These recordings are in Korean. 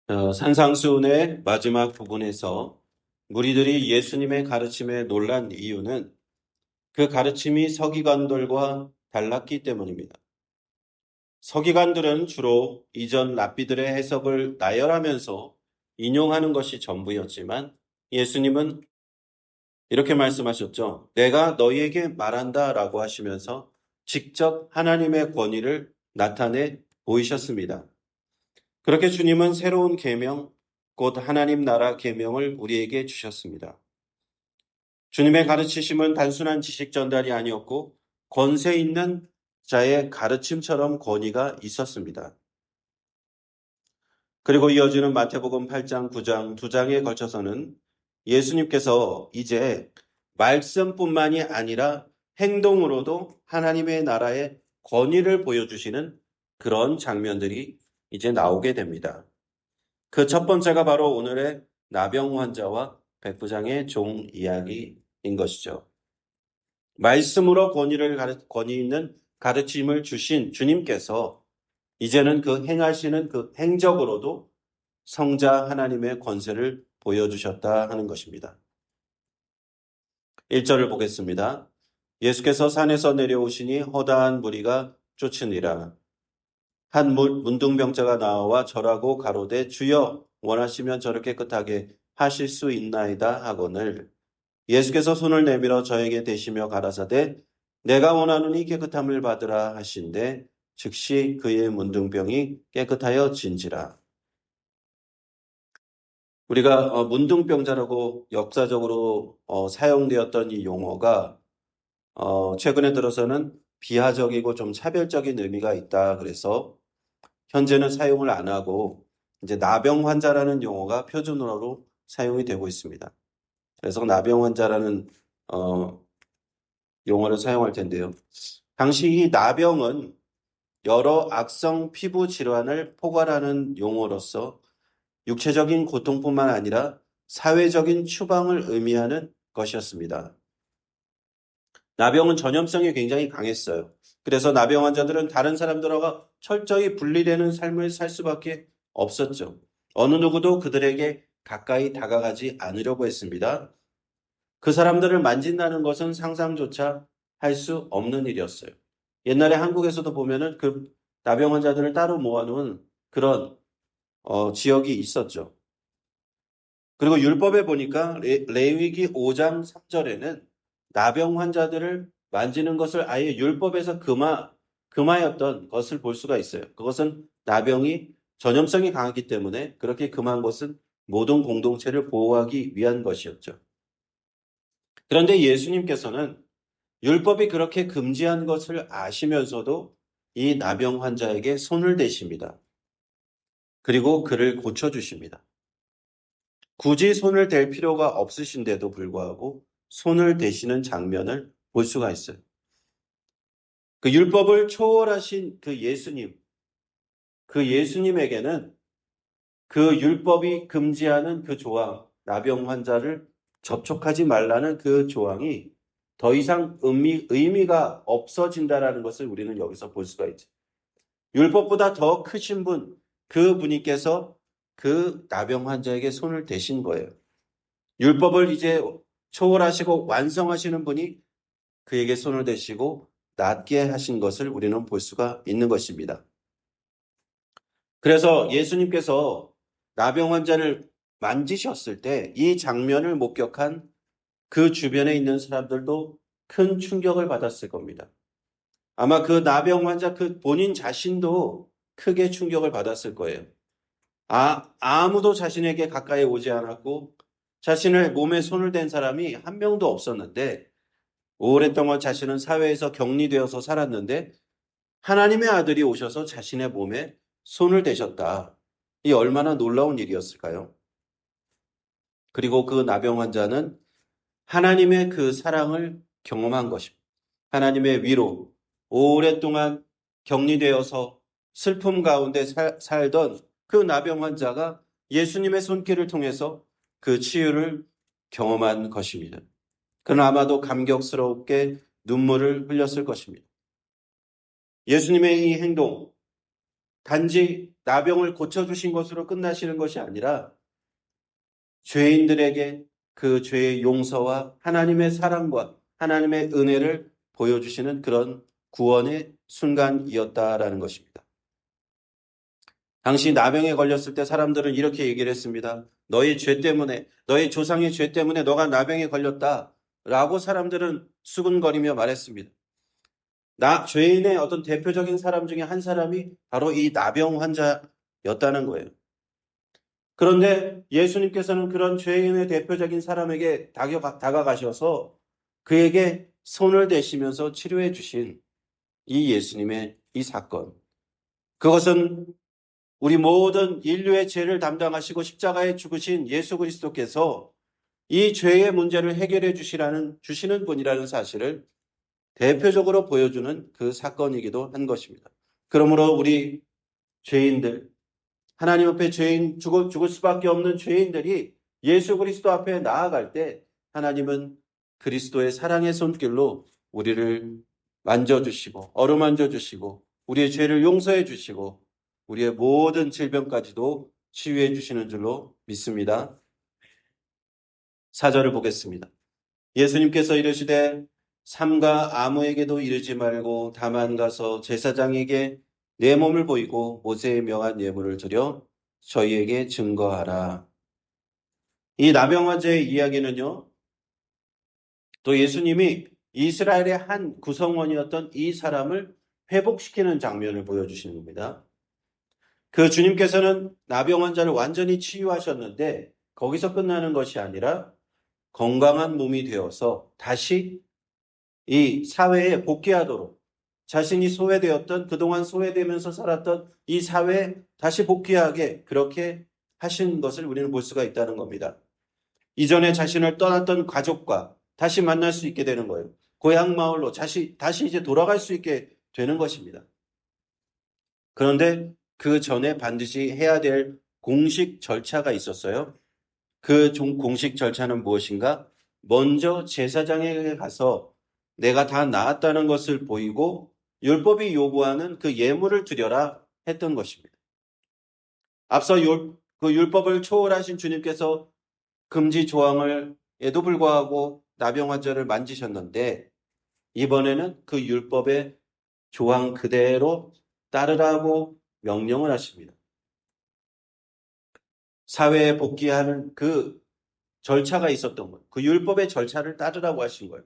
산상수훈의 마지막 부분에서 무리들이 예수님의 가르침에 놀란 이유는 그 가르침이 서기관들과 달랐기 때문입니다. 서기관들은 주로 이전 랍비들의 해석을 나열하면서 인용하는 것이 전부였지만 예수님은 이렇게 말씀하셨죠. 내가 너희에게 말한다 라고 하시면서 직접 하나님의 권위를 나타내 보이셨습니다. 그렇게 주님은 새로운 계명, 곧 하나님 나라 계명을 우리에게 주셨습니다. 주님의 가르치심은 단순한 지식 전달이 아니었고 권세 있는 자의 가르침처럼 권위가 있었습니다. 그리고 이어지는 마태복음 8장, 9장, 2장에 걸쳐서는 예수님께서 이제 말씀뿐만이 아니라 행동으로도 하나님의 나라의 권위를 보여주시는 그런 장면들이 이제 나오게 됩니다. 그 첫 번째가 바로 오늘의 나병 환자와 백부장의 종 이야기인 것이죠. 말씀으로 권위 있는 가르침을 주신 주님께서 이제는 그 행하시는 그 행적으로도 성자 하나님의 권세를 보여주셨다 하는 것입니다. 1절을 보겠습니다. 예수께서 산에서 내려오시니 허다한 무리가 쫓으니라. 한 문둥병자가 나와 절하고 가로되 주여 원하시면 저를 깨끗하게 하실 수 있나이다 하거늘 예수께서 손을 내밀어 저에게 대시며 가라사대 내가 원하노니 깨끗함을 받으라 하신대 즉시 그의 문둥병이 깨끗하여 진지라. 우리가 문둥병자라고 역사적으로 사용되었던 이 용어가 최근에 들어서는 비하적이고 좀 차별적인 의미가 있다 그래서 현재는 사용을 안 하고 이제 나병 환자라는 용어가 표준어로 사용이 되고 있습니다. 그래서 나병 환자라는 용어를 사용할 텐데요. 당시 이 나병은 여러 악성 피부 질환을 포괄하는 용어로서 육체적인 고통뿐만 아니라 사회적인 추방을 의미하는 것이었습니다. 나병은 전염성이 굉장히 강했어요. 그래서 나병 환자들은 다른 사람들과 철저히 분리되는 삶을 살 수밖에 없었죠. 어느 누구도 그들에게 가까이 다가가지 않으려고 했습니다. 그 사람들을 만진다는 것은 상상조차 할 수 없는 일이었어요. 옛날에 한국에서도 보면은 그 나병 환자들을 따로 모아놓은 그런 지역이 있었죠. 그리고 율법에 보니까 레위기 5장 3절에는 나병 환자들을 만지는 것을 아예 율법에서 금하였던 것을 볼 수가 있어요. 그것은 나병이 전염성이 강하기 때문에 그렇게 금한 것은 모든 공동체를 보호하기 위한 것이었죠. 그런데 예수님께서는 율법이 그렇게 금지한 것을 아시면서도 이 나병 환자에게 손을 대십니다. 그리고 그를 고쳐주십니다. 굳이 손을 댈 필요가 없으신데도 불구하고 손을 대시는 장면을 볼 수가 있어요. 그 율법을 초월하신 그 예수님에게는 그 율법이 금지하는 그 조항, 나병 환자를 접촉하지 말라는 그 조항이 더 이상 의미가 없어진다라는 것을 우리는 여기서 볼 수가 있죠. 율법보다 더 크신 분, 그 분이께서 그 나병 환자에게 손을 대신 거예요. 율법을 이제 초월하시고 완성하시는 분이 그에게 손을 대시고 낫게 하신 것을 우리는 볼 수가 있는 것입니다. 그래서 예수님께서 나병 환자를 만지셨을 때 이 장면을 목격한 그 주변에 있는 사람들도 큰 충격을 받았을 겁니다. 아마 그 나병 환자 그 본인 자신도 크게 충격을 받았을 거예요. 아무도 자신에게 가까이 오지 않았고 자신의 몸에 손을 댄 사람이 한 명도 없었는데 오랫동안 자신은 사회에서 격리되어서 살았는데 하나님의 아들이 오셔서 자신의 몸에 손을 대셨다. 이 얼마나 놀라운 일이었을까요? 그리고 그 나병 환자는 하나님의 그 사랑을 경험한 것입니다. 하나님의 위로, 오랫동안 격리되어서 슬픔 가운데 살던 그 나병 환자가 예수님의 손길을 통해서 그 치유를 경험한 것입니다. 그는 아마도 감격스럽게 눈물을 흘렸을 것입니다. 예수님의 이 행동, 단지 나병을 고쳐주신 것으로 끝나시는 것이 아니라 죄인들에게 그 죄의 용서와 하나님의 사랑과 하나님의 은혜를 보여주시는 그런 구원의 순간이었다라는 것입니다. 당시 나병에 걸렸을 때 사람들은 이렇게 얘기를 했습니다. 너의 죄 때문에, 너의 조상의 죄 때문에 너가 나병에 걸렸다. 라고 사람들은 수군거리며 말했습니다. 죄인의 어떤 대표적인 사람 중에 한 사람이 바로 이 나병 환자였다는 거예요. 그런데 예수님께서는 그런 죄인의 대표적인 사람에게 다가가셔서 그에게 손을 대시면서 치료해 주신 이 예수님의 이 사건. 그것은 우리 모든 인류의 죄를 담당하시고 십자가에 죽으신 예수 그리스도께서 이 죄의 문제를 해결해 주시는 분이라는 사실을 대표적으로 보여주는 그 사건이기도 한 것입니다. 그러므로 우리 죄인들, 하나님 앞에 죽을 수밖에 없는 죄인들이 예수 그리스도 앞에 나아갈 때 하나님은 그리스도의 사랑의 손길로 우리를 만져주시고 어루만져 주시고 우리의 죄를 용서해 주시고 우리의 모든 질병까지도 치유해 주시는 줄로 믿습니다. 4절을 보겠습니다. 예수님께서 이르시되 삼가 아무에게도 이르지 말고 다만 가서 제사장에게 내 몸을 보이고 모세의 명한 예물을 드려 저희에게 증거하라. 이 나병 환자의 이야기는요. 또 예수님이 이스라엘의 한 구성원이었던 이 사람을 회복시키는 장면을 보여주시는 겁니다. 그 주님께서는 나병 환자를 완전히 치유하셨는데 거기서 끝나는 것이 아니라 건강한 몸이 되어서 다시 이 사회에 복귀하도록 자신이 소외되었던 그동안 소외되면서 살았던 이 사회에 다시 복귀하게 그렇게 하신 것을 우리는 볼 수가 있다는 겁니다. 이전에 자신을 떠났던 가족과 다시 만날 수 있게 되는 거예요. 고향 마을로 다시 이제 돌아갈 수 있게 되는 것입니다. 그런데 그 전에 반드시 해야 될 공식 절차가 있었어요. 그 공식 절차는 무엇인가? 먼저 제사장에게 가서 내가 다 나았다는 것을 보이고 율법이 요구하는 그 예물을 드려라 했던 것입니다. 앞서 그 율법을 초월하신 주님께서 금지 조항에도 불구하고 나병 환자를 만지셨는데 이번에는 그 율법의 조항 그대로 따르라고 명령을 하십니다. 사회에 복귀하는 그 절차가 있었던 거예요. 그 율법의 절차를 따르라고 하신 거예요.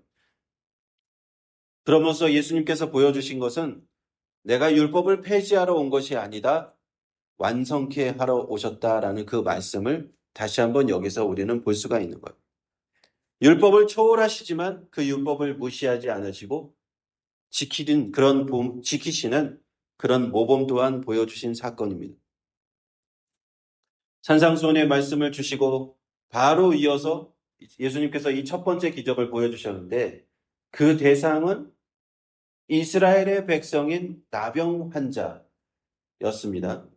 그러면서 예수님께서 보여주신 것은 내가 율법을 폐지하러 온 것이 아니다. 완성케 하러 오셨다라는 그 말씀을 다시 한번 여기서 우리는 볼 수가 있는 거예요. 율법을 초월하시지만 그 율법을 무시하지 않으시고 지키시는 그런 모범 또한 보여주신 사건입니다. 산상수훈의 말씀을 주시고 바로 이어서 예수님께서 이 첫 번째 기적을 보여주셨는데 그 대상은 이스라엘의 백성인 나병 환자였습니다.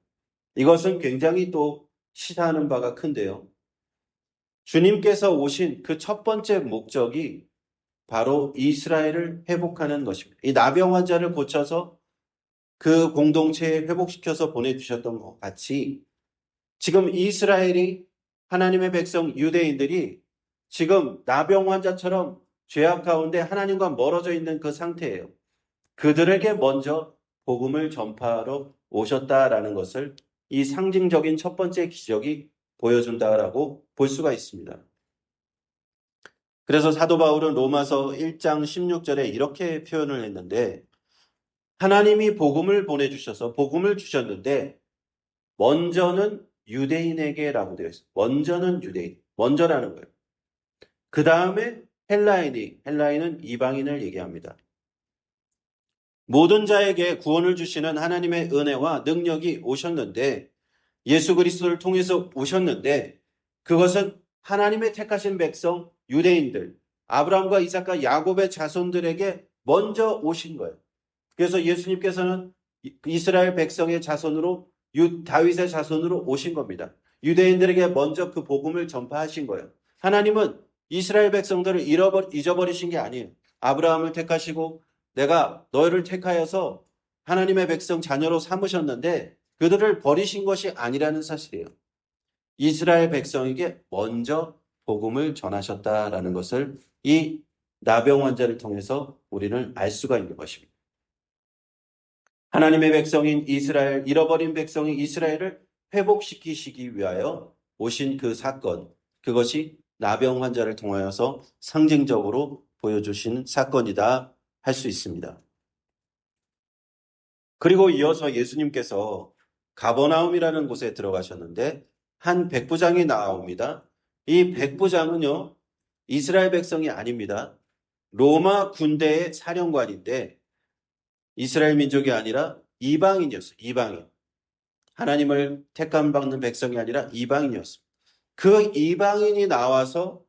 이것은 굉장히 또 시사하는 바가 큰데요. 주님께서 오신 그 첫 번째 목적이 바로 이스라엘을 회복하는 것입니다. 이 나병 환자를 고쳐서 그 공동체에 회복시켜서 보내주셨던 것 같이 지금 이스라엘이 하나님의 백성 유대인들이 지금 나병 환자처럼 죄악 가운데 하나님과 멀어져 있는 그 상태예요. 그들에게 먼저 복음을 전파하러 오셨다라는 것을 이 상징적인 첫 번째 기적이 보여준다라고 볼 수가 있습니다. 그래서 사도 바울은 로마서 1장 16절에 이렇게 표현을 했는데 하나님이 복음을 보내주셔서 복음을 주셨는데 먼저는 유대인에게라고 되어 있어요. 먼저는 유대인, 먼저라는 거예요. 그 다음에 헬라인은 이방인을 얘기합니다. 모든 자에게 구원을 주시는 하나님의 은혜와 능력이 오셨는데 예수 그리스도를 통해서 오셨는데 그것은 하나님의 택하신 백성 유대인들 아브라함과 이삭과 야곱의 자손들에게 먼저 오신 거예요. 그래서 예수님께서는 이스라엘 백성의 자손으로 다윗의 자손으로 오신 겁니다. 유대인들에게 먼저 그 복음을 전파하신 거예요. 하나님은 이스라엘 백성들을 잊어버리신 게 아니에요. 아브라함을 택하시고 내가 너희를 택하여서 하나님의 백성 자녀로 삼으셨는데 그들을 버리신 것이 아니라는 사실이에요. 이스라엘 백성에게 먼저 복음을 전하셨다라는 것을 이 나병 환자를 통해서 우리는 알 수가 있는 것입니다. 하나님의 백성인 이스라엘, 잃어버린 백성인 이스라엘을 회복시키시기 위하여 오신 그 사건, 그것이 나병 환자를 통하여서 상징적으로 보여주신 사건이다 할 수 있습니다. 그리고 이어서 예수님께서 가버나움이라는 곳에 들어가셨는데 한 백부장이 나옵니다. 이 백부장은요, 이스라엘 백성이 아닙니다. 로마 군대의 사령관인데 이스라엘 민족이 아니라 이방인이었어요. 이방인. 하나님을 택함 받는 백성이 아니라 이방인이었습니다. 그 이방인이 나와서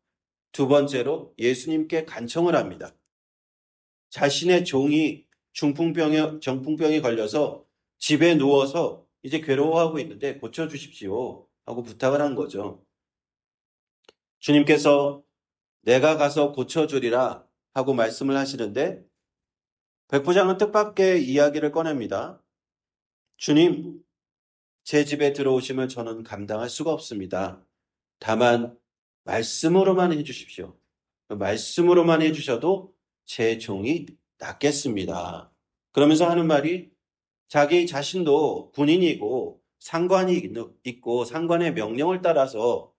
두 번째로 예수님께 간청을 합니다. 자신의 종이 정풍병이 걸려서 집에 누워서 이제 괴로워하고 있는데 고쳐주십시오 하고 부탁을 한 거죠. 주님께서 내가 가서 고쳐주리라 하고 말씀을 하시는데 백부장은 뜻밖의 이야기를 꺼냅니다. 주님, 제 집에 들어오시면 저는 감당할 수가 없습니다. 다만 말씀으로만 해주십시오. 말씀으로만 해주셔도 제 종이 낫겠습니다. 그러면서 하는 말이 자기 자신도 군인이고 상관이 있고 상관의 명령을 따라서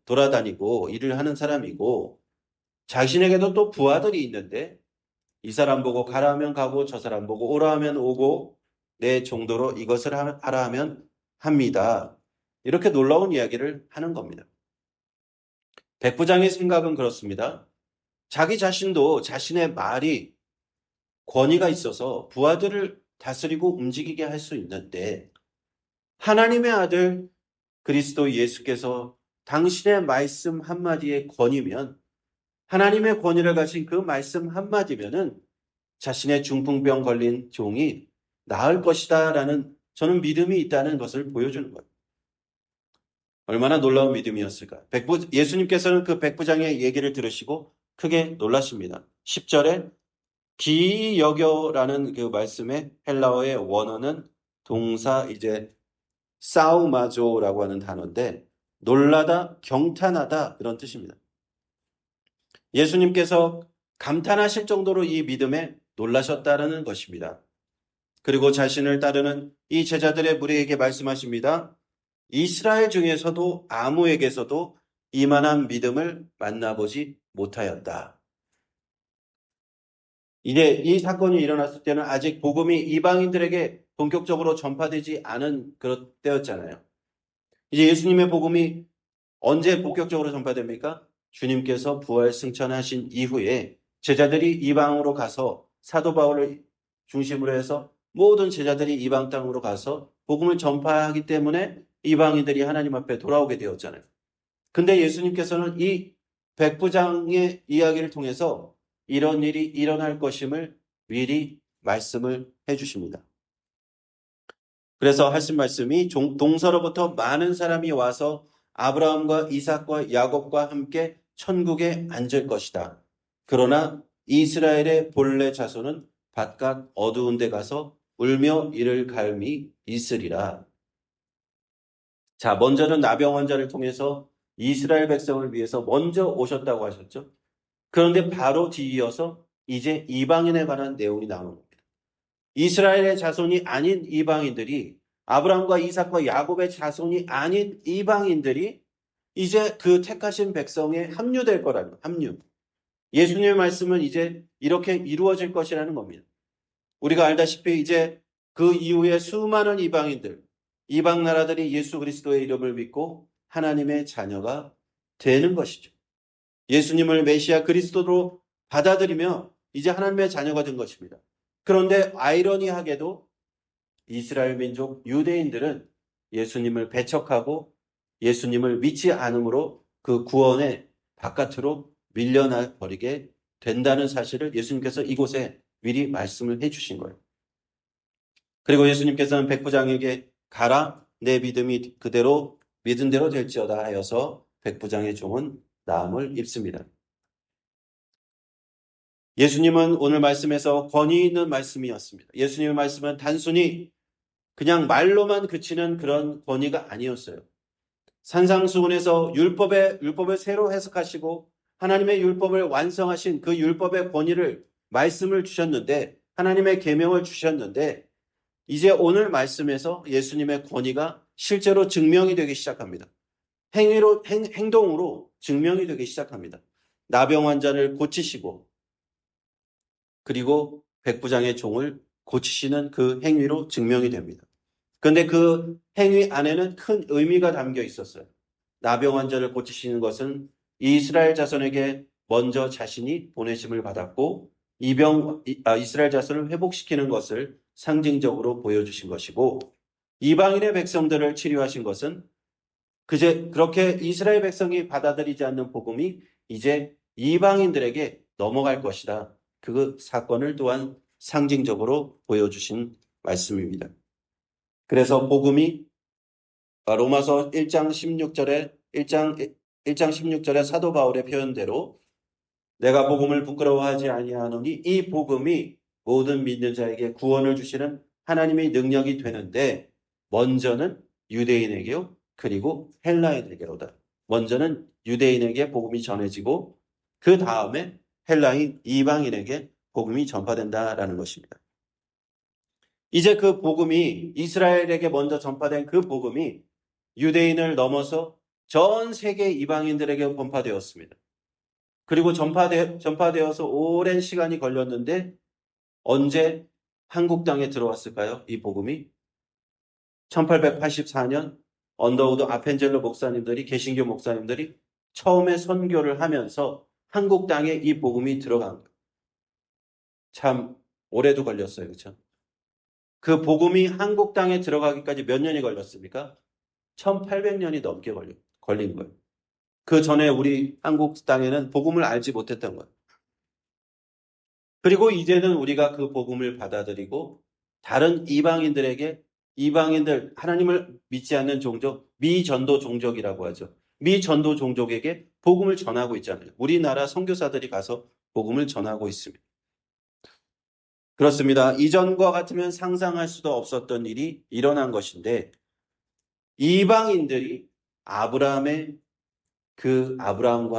돌아다니고 일을 하는 사람이고 자신에게도 또 부하들이 있는데 이 사람 보고 가라 하면 가고 저 사람 보고 오라 하면 오고 내 정도로 이것을 하라 하면 합니다. 이렇게 놀라운 이야기를 하는 겁니다. 백부장의 생각은 그렇습니다. 자기 자신도 자신의 말이 권위가 있어서 부하들을 다스리고 움직이게 할 수 있는데 하나님의 아들 그리스도 예수께서 당신의 말씀 한마디의 권위면 하나님의 권위를 가진 그 말씀 한마디면은 자신의 중풍병 걸린 종이 나을 것이다 라는 저는 믿음이 있다는 것을 보여주는 거예요. 얼마나 놀라운 믿음이었을까. 예수님께서는 그 백부장의 얘기를 들으시고 크게 놀라십니다. 10절에 기이 여겨라는 그 말씀의 헬라어의 원어는 동사 사우마조라고 하는 단어인데 놀라다, 경탄하다 그런 뜻입니다. 예수님께서 감탄하실 정도로 이 믿음에 놀라셨다는 것입니다. 그리고 자신을 따르는 이 제자들의 무리에게 말씀하십니다. 이스라엘 중에서도 아무에게서도 이만한 믿음을 만나보지 못하였다. 이제 이 사건이 일어났을 때는 아직 복음이 이방인들에게 본격적으로 전파되지 않은 그런 때였잖아요. 이제 예수님의 복음이 언제 본격적으로 전파됩니까? 주님께서 부활 승천하신 이후에 제자들이 이방으로 가서 사도 바울을 중심으로 해서 모든 제자들이 이방 땅으로 가서 복음을 전파하기 때문에 이방인들이 하나님 앞에 돌아오게 되었잖아요. 근데 예수님께서는 이 백부장의 이야기를 통해서 이런 일이 일어날 것임을 미리 말씀을 해주십니다. 그래서 하신 말씀이 동서로부터 많은 사람이 와서 아브라함과 이삭과 야곱과 함께 천국에 앉을 것이다. 그러나 이스라엘의 본래 자손은 바깥 어두운 데 가서 울며 이를 갈미 있으리라. 자, 먼저는 나병 환자를 통해서 이스라엘 백성을 위해서 먼저 오셨다고 하셨죠. 그런데 바로 뒤이어서 이제 이방인에 관한 내용이 나오는 겁니다. 이스라엘의 자손이 아닌 이방인들이 아브라함과 이삭과 야곱의 자손이 아닌 이방인들이 이제 그 택하신 백성에 합류될 거라는 거예요. 합류. 예수님의 말씀은 이제 이렇게 이루어질 것이라는 겁니다. 우리가 알다시피 이제 그 이후에 수많은 이방인들, 이방 나라들이 예수 그리스도의 이름을 믿고 하나님의 자녀가 되는 것이죠. 예수님을 메시아 그리스도로 받아들이며 이제 하나님의 자녀가 된 것입니다. 그런데 아이러니하게도 이스라엘 민족 유대인들은 예수님을 배척하고 예수님을 믿지 않으므로 그 구원의 바깥으로 밀려나 버리게 된다는 사실을 예수님께서 이곳에 미리 말씀을 해주신 거예요. 그리고 예수님께서는 백부장에게 가라 내 믿음이 그대로 믿은 대로 될지어다 하여서 백부장의 종은 나음을 입습니다. 예수님은 오늘 말씀에서 권위 있는 말씀이었습니다. 예수님의 말씀은 단순히 그냥 말로만 그치는 그런 권위가 아니었어요. 산상수훈에서 율법을 새로 해석하시고 하나님의 율법을 완성하신 그 율법의 권위를 말씀을 주셨는데 하나님의 계명을 주셨는데 이제 오늘 말씀에서 예수님의 권위가 실제로 증명이 되기 시작합니다. 행동으로 증명이 되기 시작합니다. 나병 환자를 고치시고 그리고 백부장의 종을 고치시는 그 행위로 증명이 됩니다. 그런데 그 행위 안에는 큰 의미가 담겨 있었어요. 나병 환자를 고치시는 것은 이스라엘 자손에게 먼저 자신이 보내심을 받았고 이스라엘 자손을 회복시키는 것을 상징적으로 보여주신 것이고 이방인의 백성들을 치료하신 것은 그렇게 이스라엘 백성이 받아들이지 않는 복음이 이제 이방인들에게 넘어갈 것이다. 그 사건을 또한 상징적으로 보여주신 말씀입니다. 그래서 복음이 로마서 1장 16절에 1장 16절에 사도 바울의 표현대로 내가 복음을 부끄러워하지 아니하노니 이 복음이 모든 믿는 자에게 구원을 주시는 하나님의 능력이 되는데 먼저는 유대인에게요 그리고 헬라인에게로다. 먼저는 유대인에게 복음이 전해지고 그 다음에 헬라인 이방인에게 복음이 전파된다라는 것입니다. 이제 그 복음이 이스라엘에게 먼저 전파된 그 복음이 유대인을 넘어서 전 세계 이방인들에게 전파되었습니다. 그리고 전파되어서 오랜 시간이 걸렸는데 언제 한국 땅에 들어왔을까요? 이 복음이 1884년 언더우드 아펜젤러 목사님들이 개신교 목사님들이 처음에 선교를 하면서 한국 땅에 이 복음이 들어간 거예요. 참 오래도 걸렸어요. 그렇죠? 그 복음이 한국 땅에 들어가기까지 몇 년이 걸렸습니까? 1800년이 넘게 걸린 거예요. 그 전에 우리 한국 땅에는 복음을 알지 못했던 거예요. 그리고 이제는 우리가 그 복음을 받아들이고 다른 이방인들, 하나님을 믿지 않는 종족, 미전도 종족이라고 하죠. 미전도 종족에게 복음을 전하고 있잖아요. 우리나라 선교사들이 가서 복음을 전하고 있습니다. 그렇습니다. 이전과 같으면 상상할 수도 없었던 일이 일어난 것인데 이방인들이 아브라함과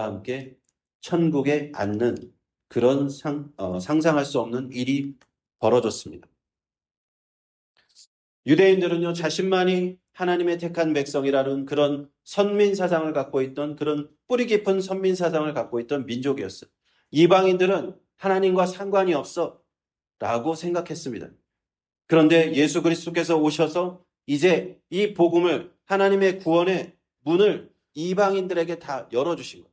함께 천국에 앉는 그런 상상할 수 없는 일이 벌어졌습니다. 유대인들은요, 자신만이 하나님의 택한 백성이라는 그런 선민 사상을 갖고 있던 그런 뿌리 깊은 선민 사상을 갖고 있던 민족이었어요. 이방인들은 하나님과 상관이 없어 라고 생각했습니다. 그런데 예수 그리스도께서 오셔서 이제 이 복음을 하나님의 구원의 문을 이방인들에게 다 열어주신 거예요.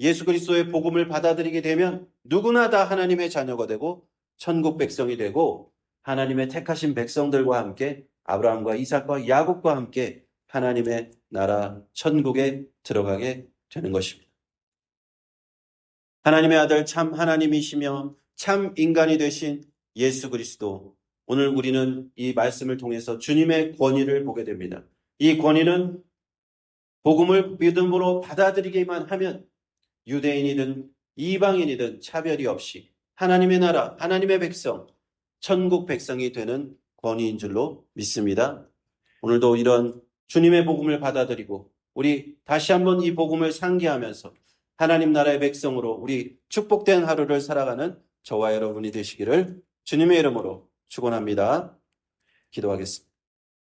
예수 그리스도의 복음을 받아들이게 되면 누구나 다 하나님의 자녀가 되고 천국 백성이 되고 하나님의 택하신 백성들과 함께 아브라함과 이삭과 야곱과 함께 하나님의 나라 천국에 들어가게 되는 것입니다. 하나님의 아들 참 하나님이시며 참 인간이 되신 예수 그리스도, 오늘 우리는 이 말씀을 통해서 주님의 권위를 보게 됩니다. 이 권위는 복음을 믿음으로 받아들이기만 하면 유대인이든 이방인이든 차별이 없이 하나님의 나라, 하나님의 백성, 천국 백성이 되는 권위인 줄로 믿습니다. 오늘도 이런 주님의 복음을 받아들이고 우리 다시 한번 이 복음을 상기하면서 하나님 나라의 백성으로 우리 축복된 하루를 살아가는 저와 여러분이 되시기를 주님의 이름으로 축원합니다. 기도하겠습니다.